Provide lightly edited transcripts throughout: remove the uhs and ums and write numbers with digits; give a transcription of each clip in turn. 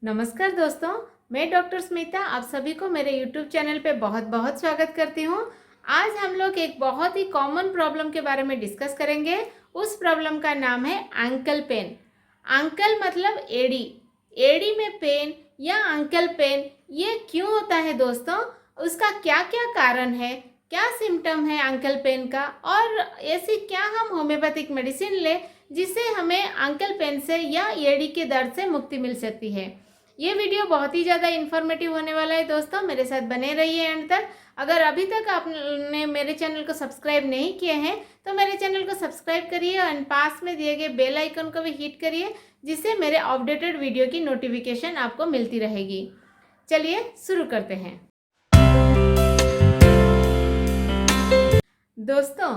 नमस्कार दोस्तों, मैं डॉक्टर स्मिता आप सभी को मेरे YouTube चैनल पे बहुत बहुत स्वागत करती हूँ। आज हम लोग एक बहुत ही कॉमन प्रॉब्लम के बारे में डिस्कस करेंगे। उस प्रॉब्लम का नाम है एंकल पेन। एंकल मतलब एड़ी, एड़ी में पेन या एंकल पेन ये क्यों होता है दोस्तों? उसका क्या क्या कारण है, क्या सिम्टम है एंकल पेन का, और ऐसी क्या हम होम्योपैथिक मेडिसिन लें जिससे हमें एंकल पेन से या एड़ी के दर्द से मुक्ति मिल सकती है। ये वीडियो बहुत ही ज़्यादा इन्फॉर्मेटिव होने वाला है दोस्तों, मेरे साथ बने रहिए एंड तक। अगर अभी तक आपने मेरे चैनल को सब्सक्राइब नहीं किए हैं तो मेरे चैनल को सब्सक्राइब करिए और पास में दिए गए बेल आइकन को भी हिट करिए, जिससे मेरे अपडेटेड वीडियो की नोटिफिकेशन आपको मिलती रहेगी। चलिए शुरू करते हैं दोस्तों।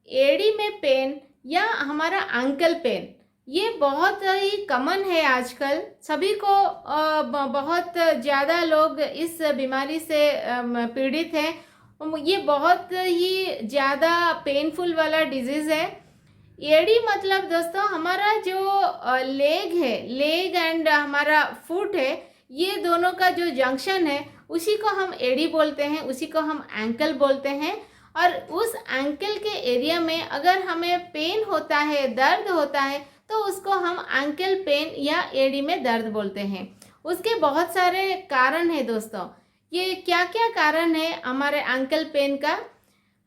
एड़ी में पेन या हमारा एंकल पेन ये बहुत ही कॉमन है आजकल। सभी को बहुत ज़्यादा लोग इस बीमारी से पीड़ित हैं। ये बहुत ही ज़्यादा पेनफुल वाला डिजीज़ है। एड़ी मतलब दोस्तों हमारा जो लेग है, लेग एंड हमारा फुट है, ये दोनों का जो जंक्शन है उसी को हम एड़ी बोलते हैं, उसी को हम एंकल बोलते हैं। और उस एंकल के एरिया में अगर हमें पेन होता है, दर्द होता है, तो उसको हम एंकल पेन या एड़ी में दर्द बोलते हैं। उसके बहुत सारे कारण हैं दोस्तों। ये क्या क्या कारण है हमारे एंकल पेन का?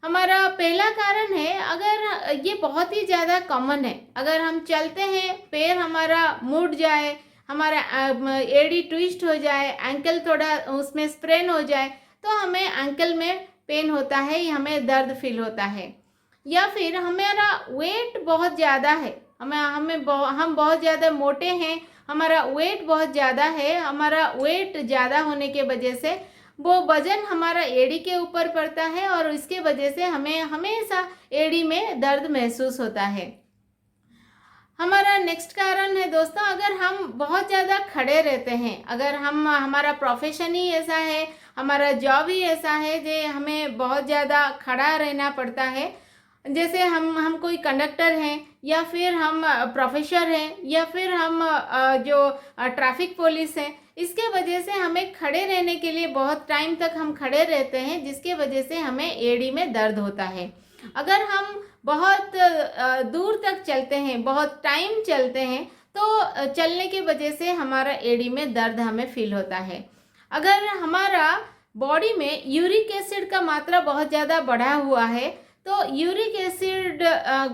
हमारा पहला कारण है, अगर ये बहुत ही ज़्यादा कॉमन है, अगर हम चलते हैं पैर हमारा मुड़ जाए, हमारा एड़ी ट्विस्ट हो जाए, एंकल थोड़ा उसमें स्प्रेन हो जाए, तो हमें एंकल में पेन होता है, हमें दर्द फील होता है। या फिर हमारा वेट बहुत ज़्यादा है, हम बहुत ज़्यादा मोटे हैं, हमारा वेट बहुत ज़्यादा है, हमारा वेट ज़्यादा होने के वजह से वो वजन हमारा एड़ी के ऊपर पड़ता है और इसके वजह से हमें हमेशा एड़ी में दर्द महसूस होता है। हमारा नेक्स्ट कारण है दोस्तों, अगर हम बहुत ज़्यादा खड़े रहते हैं, अगर हमारा प्रोफेशन ही ऐसा है, हमारा जॉब ही ऐसा है जो हमें बहुत ज़्यादा खड़ा रहना पड़ता है, जैसे हम कोई कंडक्टर हैं, या फिर हम प्रोफेसर हैं, या फिर हम जो ट्रैफिक पुलिस हैं, इसके वजह से हमें खड़े रहने के लिए बहुत टाइम तक हम खड़े रहते हैं, जिसके वजह से हमें एड़ी में दर्द होता है। अगर हम बहुत दूर तक चलते हैं, बहुत टाइम चलते हैं, तो चलने की वजह से हमारा एड़ी में दर्द हमें फील होता है। अगर हमारा बॉडी में यूरिक एसिड का मात्रा बहुत ज़्यादा बढ़ा हुआ है, तो यूरिक एसिड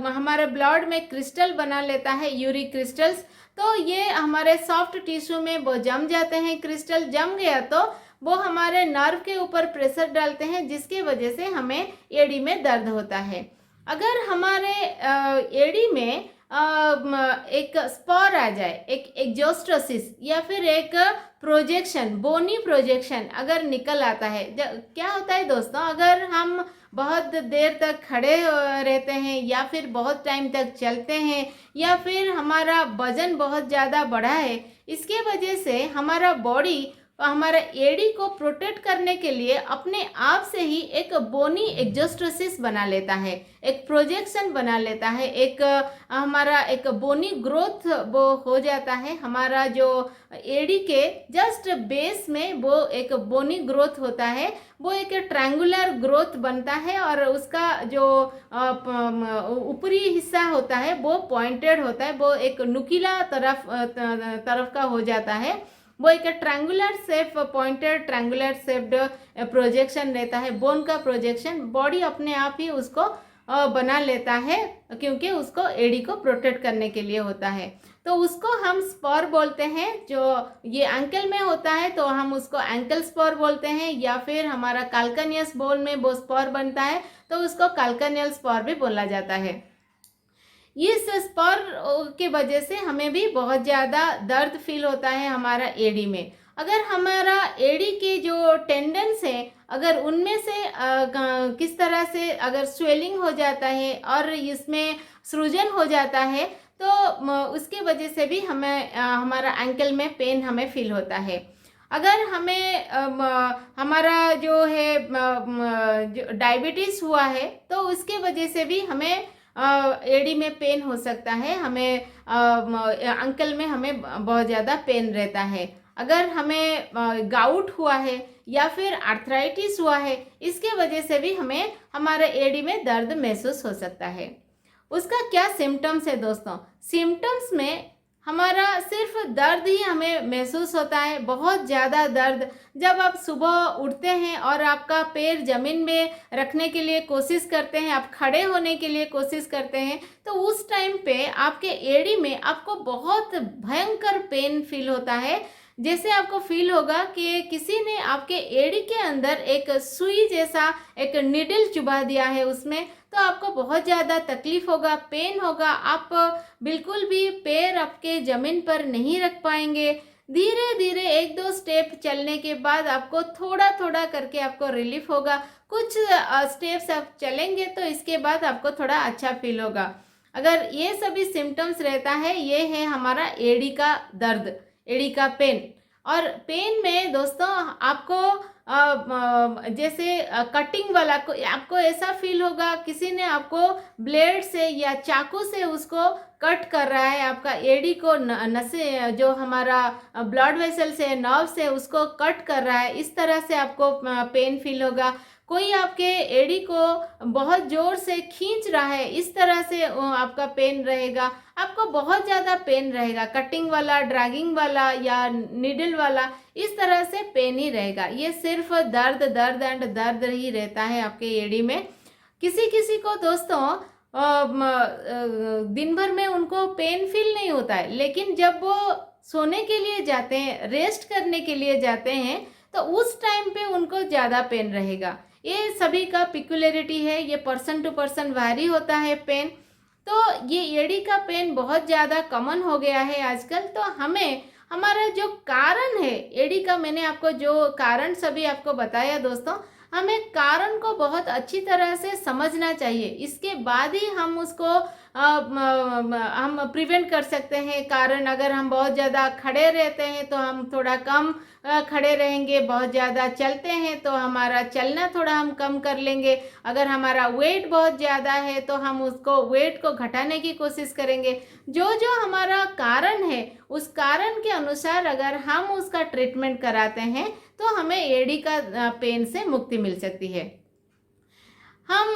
हमारे ब्लड में क्रिस्टल बना लेता है, यूरिक क्रिस्टल्स। तो ये हमारे सॉफ्ट टिश्यू में वो जम जाते हैं, क्रिस्टल जम गया तो वो हमारे नर्व के ऊपर प्रेशर डालते हैं, जिसकी वजह से हमें एड़ी में दर्द होता है। अगर हमारे एड़ी में एक स्पॉर आ जाए, एक एग्जोस्ट्रोसिस या फिर एक प्रोजेक्शन, बोनी प्रोजेक्शन अगर निकल आता है, क्या होता है दोस्तों, अगर हम बहुत देर तक खड़े रहते हैं, या फिर बहुत टाइम तक चलते हैं, या फिर हमारा वजन बहुत ज़्यादा बढ़ा है, इसके वजह से हमारा बॉडी हमारा एड़ी को प्रोटेक्ट करने के लिए अपने आप से ही एक बोनी एग्जोस्ट्रोसिस बना लेता है, एक प्रोजेक्शन बना लेता है, एक हमारा एक बोनी ग्रोथ वो हो जाता है। हमारा जो एड़ी के जस्ट बेस में वो एक बोनी ग्रोथ होता है, वो एक ट्रायंगुलर ग्रोथ बनता है, और उसका जो ऊपरी हिस्सा होता है वो पॉइंटेड होता है, वो एक नुकीला तरफ का हो जाता है। वो एक triangular shape, pointed triangular shaped projection रहता है, बोन का प्रोजेक्शन। बॉडी अपने आप ही उसको बना लेता है, क्योंकि उसको एड़ी को प्रोटेक्ट करने के लिए होता है। तो उसको हम स्पॉर बोलते हैं। जो ये एंकल में होता है तो हम उसको एंकल स्पॉर बोलते हैं, या फिर हमारा काल्कनियस बोन में वो स्पॉर बनता है तो उसको काल्कनियल स्पॉर भी बोला जाता है। इस स्पर की वजह से हमें भी बहुत ज़्यादा दर्द फील होता है हमारा एड़ी में। अगर हमारा एड़ी के जो टेंडन्स हैं, अगर उनमें से किस तरह से अगर स्वेलिंग हो जाता है और इसमें सूजन हो जाता है, तो उसके वजह से भी हमें हमारा एंकल में पेन हमें फील होता है। अगर हमें हमारा जो है जो डायबिटीज़ हुआ है, तो उसके वजह से भी हमें एड़ी में पेन हो सकता है, हमें अंकल में हमें बहुत ज़्यादा पेन रहता है। अगर हमें गाउट हुआ है या फिर आर्थराइटिस हुआ है, इसके वजह से भी हमें हमारे एड़ी में दर्द महसूस हो सकता है। उसका क्या सिम्टम्स है दोस्तों? सिम्टम्स में हमारा सिर्फ दर्द ही हमें महसूस होता है, बहुत ज़्यादा दर्द। जब आप सुबह उठते हैं और आपका पैर ज़मीन में रखने के लिए कोशिश करते हैं, आप खड़े होने के लिए कोशिश करते हैं, तो उस टाइम पे आपके एड़ी में आपको बहुत भयंकर पेन फील होता है। जैसे आपको फील होगा कि किसी ने आपके एड़ी के अंदर एक सुई जैसा एक निडल चुभा दिया है उसमें, तो आपको बहुत ज़्यादा तकलीफ होगा, पेन होगा। आप बिल्कुल भी पैर आपके ज़मीन पर नहीं रख पाएंगे। धीरे धीरे एक दो स्टेप चलने के बाद आपको थोड़ा थोड़ा करके आपको रिलीफ होगा। कुछ स्टेप्स आप चलेंगे तो इसके बाद आपको थोड़ा अच्छा फील होगा। अगर ये सभी सिम्टम्स रहता है, ये है हमारा एड़ी का दर्द, एड़ी का पेन। और पेन में दोस्तों आपको जैसे कटिंग वाला को आपको ऐसा फील होगा, किसी ने आपको ब्लेड से या चाकू से उसको कट कर रहा है, आपका एड़ी को नसे जो हमारा ब्लड वेसल से नर्व से उसको कट कर रहा है, इस तरह से आपको पेन फील होगा। कोई आपके एड़ी को बहुत ज़ोर से खींच रहा है, इस तरह से आपका पेन रहेगा। आपको बहुत ज़्यादा पेन रहेगा, कटिंग वाला, ड्रैगिंग वाला या नीडल वाला, इस तरह से पेन ही रहेगा। ये सिर्फ दर्द दर्द एंड दर्द ही रहता है आपके एड़ी में। किसी किसी को दोस्तों दिन भर में उनको पेन फील नहीं होता है, लेकिन जब वो सोने के लिए जाते हैं, रेस्ट करने के लिए जाते हैं, तो उस टाइम पे उनको ज़्यादा पेन रहेगा। ये सभी का पिक्युलरिटी है, ये पर्सन टू पर्सन वैरी होता है पेन। तो ये एड़ी का पेन बहुत ज़्यादा कॉमन हो गया है आजकल। तो हमें हमारा जो कारण है एड़ी का, मैंने आपको जो कारण सभी आपको बताया दोस्तों, हमें कारण को बहुत अच्छी तरह से समझना चाहिए। इसके बाद ही हम उसको हम प्रिवेंट कर सकते हैं। कारण अगर हम बहुत ज़्यादा खड़े रहते हैं तो हम थोड़ा कम खड़े रहेंगे, बहुत ज़्यादा चलते हैं तो हमारा चलना थोड़ा हम कम कर लेंगे। अगर हमारा वेट बहुत ज़्यादा है तो हम उसको वेट को घटाने की कोशिश करेंगे। जो जो हमारा कारण है उस कारण के अनुसार अगर हम उसका ट्रीटमेंट कराते हैं तो हमें एड़ी का पेन से मुक्ति मिल सकती है। हम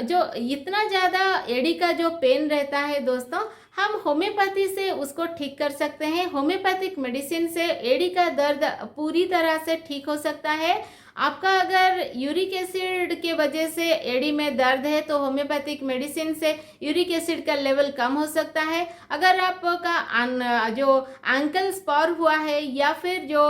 जो इतना ज़्यादा एड़ी का जो पेन रहता है दोस्तों, हम होम्योपैथी से उसको ठीक कर सकते हैं। होम्योपैथिक मेडिसिन से एड़ी का दर्द पूरी तरह से ठीक हो सकता है। आपका अगर यूरिक एसिड के वजह से एड़ी में दर्द है तो होम्योपैथिक मेडिसिन से यूरिक एसिड का लेवल कम हो सकता है। अगर आपका जो एंकल स्पॉर हुआ है या फिर जो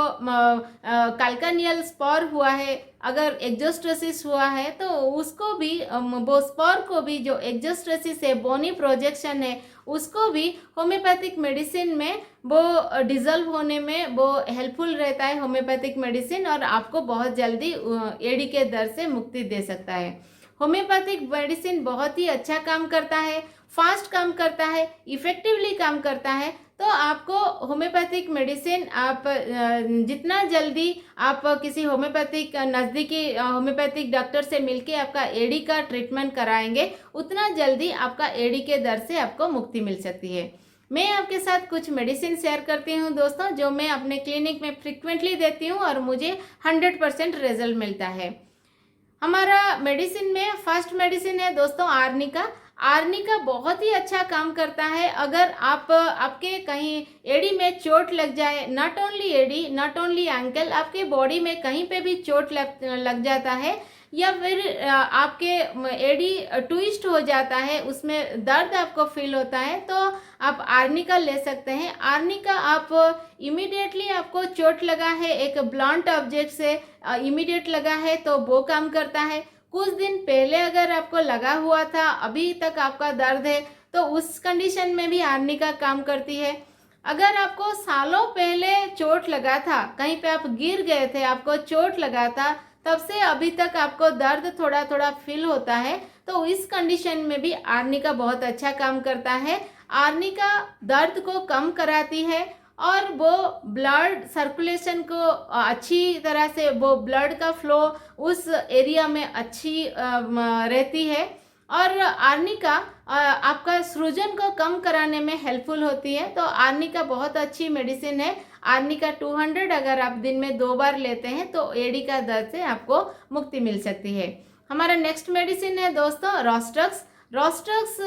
कैल्कानियल स्पॉर हुआ है, अगर एक्जोस्ट्रोसिस हुआ है तो उसको भी वो स्पॉर को भी, जो एक्जोस्ट्रोसिस है, बोनी प्रोजेक्शन है, उसको भी होम्योपैथिक मेडिसिन में वो डिज़ोल्व होने में वो हेल्पफुल रहता है होम्योपैथिक मेडिसिन, और आपको बहुत जल्दी एड़ी के दर्द से मुक्ति दे सकता है। होम्योपैथिक मेडिसिन बहुत ही अच्छा काम करता है, फास्ट काम करता है, इफ़ेक्टिवली काम करता है। तो आपको होम्योपैथिक मेडिसिन आप जितना जल्दी आप किसी होम्योपैथिक नज़दीकी होम्योपैथिक डॉक्टर से मिलके आपका एड़ी का ट्रीटमेंट कराएंगे, उतना जल्दी आपका एड़ी के दर्द से आपको मुक्ति मिल सकती है। मैं आपके साथ कुछ मेडिसिन शेयर करती हूँ दोस्तों, जो मैं अपने क्लिनिक में फ्रिक्वेंटली देती हूँ और मुझे 100% रिजल्ट मिलता है। हमारा मेडिसिन में फर्स्ट मेडिसिन है दोस्तों आर्निका। आर्निका बहुत ही अच्छा काम करता है। अगर आपके कहीं एड़ी में चोट लग जाए, नॉट ओनली एड़ी, नॉट ओनली एंकल, आपके बॉडी में कहीं पे भी चोट लग जाता है, या फिर आपके एड़ी ट्विस्ट हो जाता है, उसमें दर्द आपको फील होता है, तो आप आर्निका ले सकते हैं। आर्निका आप इमीडिएटली, आपको चोट लगा है एक ब्लंट ऑब्जेक्ट से, इमीडिएट लगा है तो वो काम करता है। कुछ दिन पहले अगर आपको लगा हुआ था, अभी तक आपका दर्द है, तो उस कंडीशन में भी आर्निका काम करती है। अगर आपको सालों पहले चोट लगा था, कहीं पे आप गिर गए थे, आपको चोट लगा था, तब से अभी तक आपको दर्द थोड़ा थोड़ा फील होता है, तो इस कंडीशन में भी आर्निका बहुत अच्छा काम करता है। आर्निका दर्द को कम कराती है और वो ब्लड सर्कुलेशन को अच्छी तरह से, वो ब्लड का फ्लो उस एरिया में अच्छी रहती है। और आर्निका आपका सृजन को कम कराने में हेल्पफुल होती है। तो आर्निका बहुत अच्छी मेडिसिन है। आर्निका 200 अगर आप दिन में 2 बार लेते हैं तो एडी का दर्द से आपको मुक्ति मिल सकती है। हमारा नेक्स्ट मेडिसिन है दोस्तों रोस्टक्स। रोस्टक्स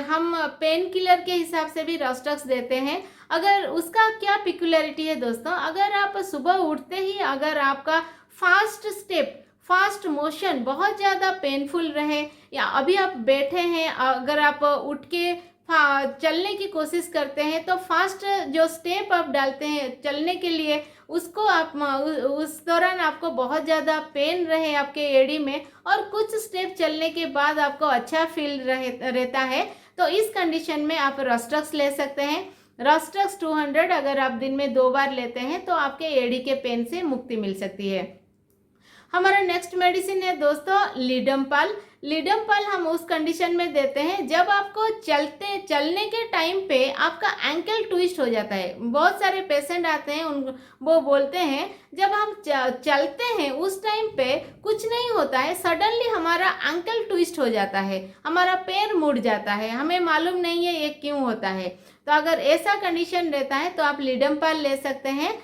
हम पेन किलर के हिसाब से भी रोस्टक्स देते हैं। अगर उसका क्या पिक्युलरिटी है दोस्तों, अगर आप सुबह उठते ही अगर आपका फास्ट स्टेप, फास्ट मोशन बहुत ज़्यादा पेनफुल रहे, या अभी आप बैठे हैं अगर आप उठ के चलने की कोशिश करते हैं तो फास्ट जो स्टेप आप डालते हैं चलने के लिए, उसको आप उस दौरान आपको बहुत ज़्यादा पेन रहे आपके एड़ी में और कुछ स्टेप चलने के बाद आपको अच्छा फील रहता है, तो इस कंडीशन में आप रोस्टक्स ले सकते हैं। रोस्टक्स 200 अगर आप दिन में 2 बार लेते हैं तो आपके एड़ी के पेन से मुक्ति मिल सकती है। हमारा नेक्स्ट मेडिसिन है दोस्तों लीडमपाल। लीडमपाल हम उस कंडीशन में देते हैं जब आपको चलने के टाइम पे आपका एंकल ट्विस्ट हो जाता है। बहुत सारे पेशेंट आते हैं, वो बोलते हैं जब हम चलते हैं उस टाइम पे कुछ नहीं होता है, सडनली हमारा एंकल ट्विस्ट हो जाता है, हमारा पैर मुड़ जाता है, हमें मालूम नहीं है ये क्यों होता है। तो अगर ऐसा कंडीशन रहता है तो आप लीडमपाल ले सकते हैं।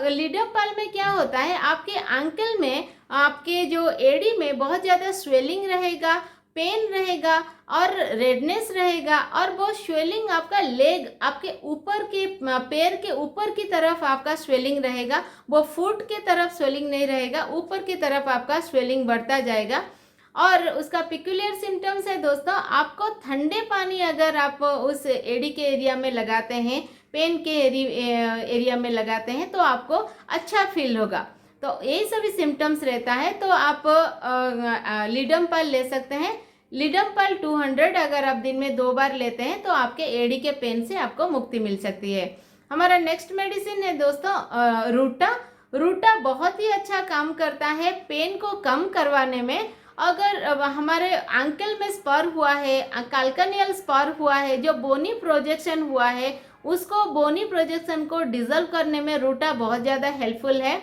लीडमपाल में क्या होता है, आपके एंकल में, आपके जो एड़ी में बहुत ज़्यादा स्वेलिंग रहेगा, पेन रहेगा और रेडनेस रहेगा, और वो स्वेलिंग आपका लेग, आपके ऊपर के पैर के ऊपर की तरफ आपका स्वेलिंग रहेगा, वो फुट के तरफ स्वेलिंग नहीं रहेगा, ऊपर की तरफ आपका स्वेलिंग बढ़ता जाएगा। और उसका पिक्यूलियर सिम्टम्स है दोस्तों, आपको ठंडे पानी अगर आप उस एड़ी के एरिया में लगाते हैं, पेन के एरिया में लगाते हैं तो आपको अच्छा फील होगा। तो यही सभी सिम्टम्स रहता है तो आप लीडमपाल ले सकते हैं। लीडमपाल 200 अगर आप दिन में 2 बार लेते हैं तो आपके एड़ी के पेन से आपको मुक्ति मिल सकती है। हमारा नेक्स्ट मेडिसिन है दोस्तों रूटा। रूटा बहुत ही अच्छा काम करता है पेन को कम करवाने में। अगर हमारे एंकल में स्पर हुआ है, काल्कानियल स्पर हुआ है, जो बोनी प्रोजेक्शन हुआ है, उसको बोनी प्रोजेक्शन को डिजल्व करने में रूटा बहुत ज़्यादा हेल्पफुल है।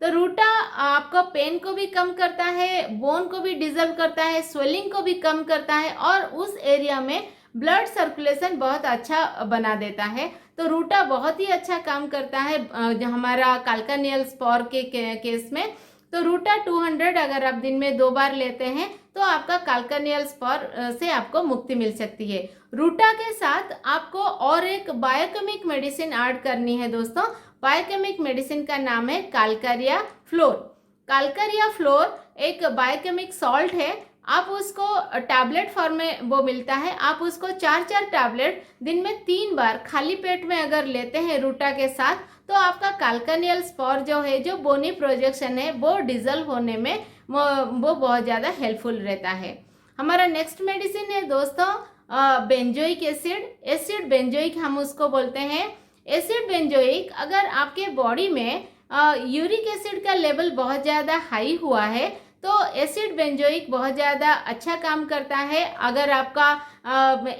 तो रूटा आपको पेन को भी कम करता है, बोन को भी डिजल्व करता है, स्वेलिंग को भी कम करता है और उस एरिया में ब्लड सर्कुलेशन बहुत अच्छा बना देता है। तो रूटा बहुत ही अच्छा काम करता है जो हमारा काल्कानियल स्पर के केस में। तो रूटा 200 अगर आप दिन में 2 बार लेते हैं तो आपका काल्कानियल स्पर से आपको मुक्ति मिल सकती है। रूटा के साथ आपको और एक बायोकेमिक मेडिसिन ऐड करनी है दोस्तों। बायोकेमिक मेडिसिन का नाम है कालकारिया फ्लोर। कालकारिया फ्लोर एक बायोकेमिक सॉल्ट है, आप उसको टैबलेट फॉर्म में वो मिलता है, आप उसको 4-4 टैबलेट दिन में 3 बार खाली पेट में अगर लेते हैं रूटा के साथ तो आपका काल्कानियल स्पर जो है, जो बोनी प्रोजेक्शन है, वो डिजल्व होने में वो बहुत ज़्यादा हेल्पफुल रहता है। हमारा नेक्स्ट मेडिसिन है दोस्तों बेंजोइक एसिड बेंजोइक हम उसको बोलते हैं। एसिड बेंजोइक अगर आपके बॉडी में यूरिक एसिड का लेवल बहुत ज़्यादा हाई हुआ है तो एसिड बेंजोइक बहुत ज़्यादा अच्छा काम करता है। अगर आपका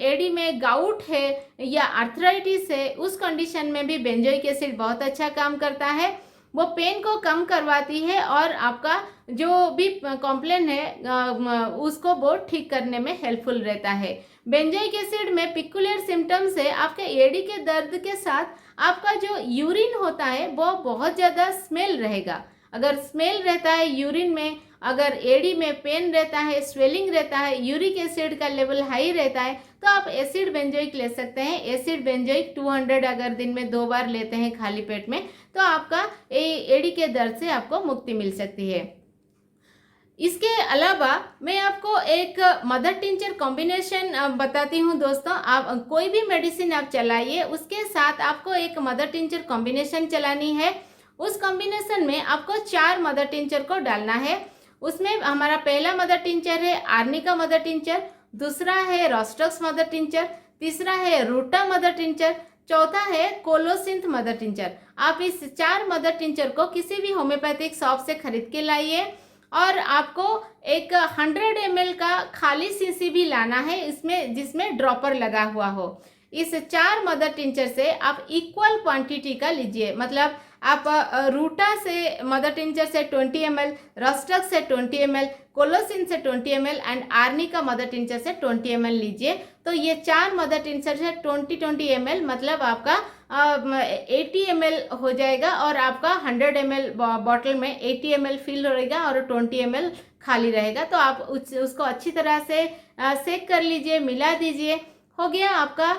एडी में गाउट है या आर्थराइटिस है, उस कंडीशन में भी बेंजोइक एसिड बहुत अच्छा काम करता है। वो पेन को कम करवाती है और आपका जो भी कॉम्प्लेन है उसको वो ठीक करने में हेल्पफुल रहता है। बेंजोइक एसिड में पिक्युलियर सिम्टम्स है, आपके एडी के दर्द के साथ आपका जो यूरिन होता है वो बहुत ज़्यादा स्मेल रहेगा। अगर स्मेल रहता है यूरिन में, अगर एडी में पेन रहता है, स्वेलिंग रहता है, यूरिक एसिड का लेवल हाई रहता है, तो आप एसिड बेंजोइक ले सकते हैं। एसिड बेंजोइक 200 अगर दिन में 2 बार लेते हैं खाली पेट में तो आपका एडी के दर्द से आपको मुक्ति मिल सकती है। इसके अलावा मैं आपको एक मदर टिंचर कॉम्बिनेशन बताती हूँ दोस्तों। आप कोई भी मेडिसिन आप चलाइए, उसके साथ आपको एक मदर टिंचर कॉम्बिनेशन चलानी है। उस कॉम्बिनेशन में आपको 4 मदर टिंचर को डालना है। उसमें हमारा पहला मदर टिंचर है आर्निका मदर टिंचर, दूसरा है रोस्टक्स मदर टिंचर, तीसरा है रूटा मदर टिंचर, चौथा है कोलोसिंथ मदर टिंचर। आप इस 4 मदर टिंचर को किसी भी होम्योपैथिक शॉप से खरीद के लाइए और आपको एक 100 ml का खाली शीशी भी लाना है इसमें, जिसमें ड्रॉपर लगा हुआ हो। इस 4 मदर टिंचर से आप इक्वल क्वांटिटी का लीजिए, मतलब आप रूटा से मदर टिंचर से 20 ml, रोस्टक से 20 ml, कोलोसिन से 20 ml and arnica mother tincture से 20 ml लीजिए। तो ये 4 मदर टिंचर से 20 ml मतलब आपका 80 ml हो जाएगा और आपका 100 ml बॉटल में 80 ml फिल रहेगा और 20 ml खाली रहेगा। तो आप उसको अच्छी तरह से सेक कर लीजिए, मिला दीजिए। हो गया आपका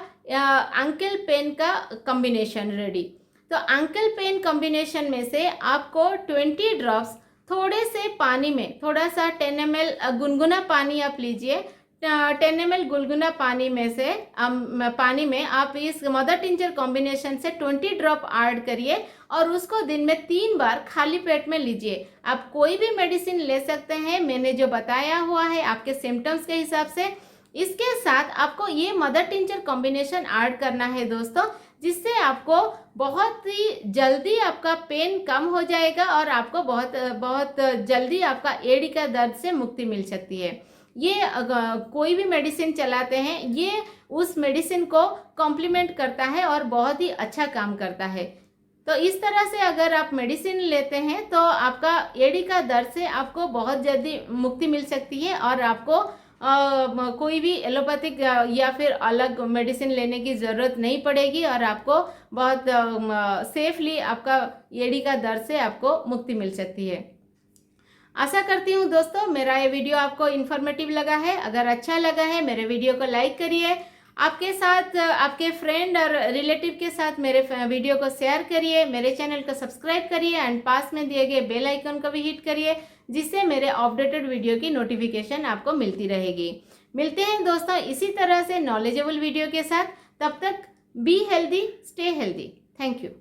अंकल पेन का कॉम्बिनेशन रेडी। तो अंकल पेन कॉम्बिनेशन में से आपको 20 ड्रॉप्स थोड़े से पानी में, थोड़ा सा 10 ml गुनगुना पानी आप लीजिए। 10 ml गुनगुना पानी में से पानी में आप इस मदर टिंचर कॉम्बिनेशन से 20 ड्रॉप ऐड करिए और उसको दिन में 3 बार खाली पेट में लीजिए। आप कोई भी मेडिसिन ले सकते हैं, मैंने जो बताया हुआ है आपके सिम्टम्स के हिसाब से। इसके साथ आपको ये मदर टिंचर कॉम्बिनेशन ऐड करना है दोस्तों, जिससे आपको बहुत ही जल्दी आपका पेन कम हो जाएगा और आपको बहुत जल्दी आपका एड़ी का दर्द से मुक्ति मिल सकती है। ये कोई भी मेडिसिन चलाते हैं, ये उस मेडिसिन को कॉम्प्लीमेंट करता है और बहुत ही अच्छा काम करता है। तो इस तरह से अगर आप मेडिसिन लेते हैं तो आपका एड़ी का दर्द से आपको बहुत जल्दी मुक्ति मिल सकती है और आपको कोई भी एलोपैथिक या फिर अलग मेडिसिन लेने की ज़रूरत नहीं पड़ेगी और आपको बहुत सेफली आपका एड़ी का दर्द से आपको मुक्ति मिल सकती है। आशा करती हूँ दोस्तों मेरा ये वीडियो आपको इन्फॉर्मेटिव लगा है। अगर अच्छा लगा है मेरे वीडियो को लाइक करिए, आपके साथ आपके फ्रेंड और रिलेटिव के साथ मेरे वीडियो को शेयर करिए, मेरे चैनल को सब्सक्राइब करिए एंड पास में दिए गए बेल आइकन को भी हिट करिए, जिससे मेरे अपडेटेड वीडियो की नोटिफिकेशन आपको मिलती रहेगी। मिलते हैं दोस्तों इसी तरह से नॉलेजेबल वीडियो के साथ। तब तक be healthy, stay healthy. Thank you.